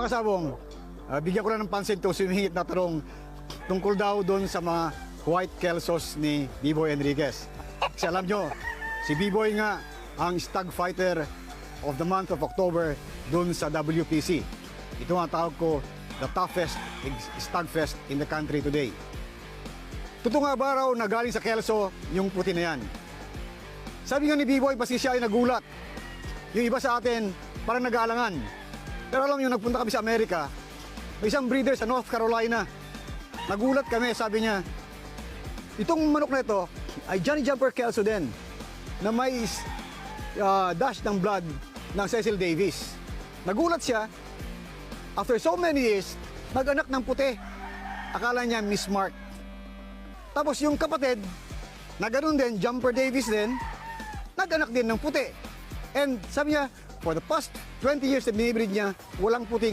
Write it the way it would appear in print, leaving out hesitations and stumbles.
Mga kasabong, bigyan ko na ng pansin to sumingit na tanong tungkol daw doon sa mga white Kelsos ni B-Boy Enriquez. Kasi alam nyo, si B-Boy nga ang stag fighter of the month of October doon sa WPC. Ito nga tawag ko the toughest stag fest in the country today. Totoo nga ba raw na galing sa Kelso yung puti na yan? Sabi nga ni B-Boy, pasi siya ay nagulat. Yung iba sa atin, parang nag-aalangan. Pero alam nyo, nagpunta kami sa Amerika, may isang breeder sa North Carolina. Nagulat kami, sabi niya, itong manok na ito ay Johnny Jumper Kelso din, na may dash ng blood ng Cecil Davis. Nagulat siya, after so many years, nag-anak ng puti. Akala niya Miss Mark. Tapos yung kapatid, na ganun din, Jumper Davis din, nag-anak din ng puti. And sabi niya, for the past 20 years na binibreed niya, walang puting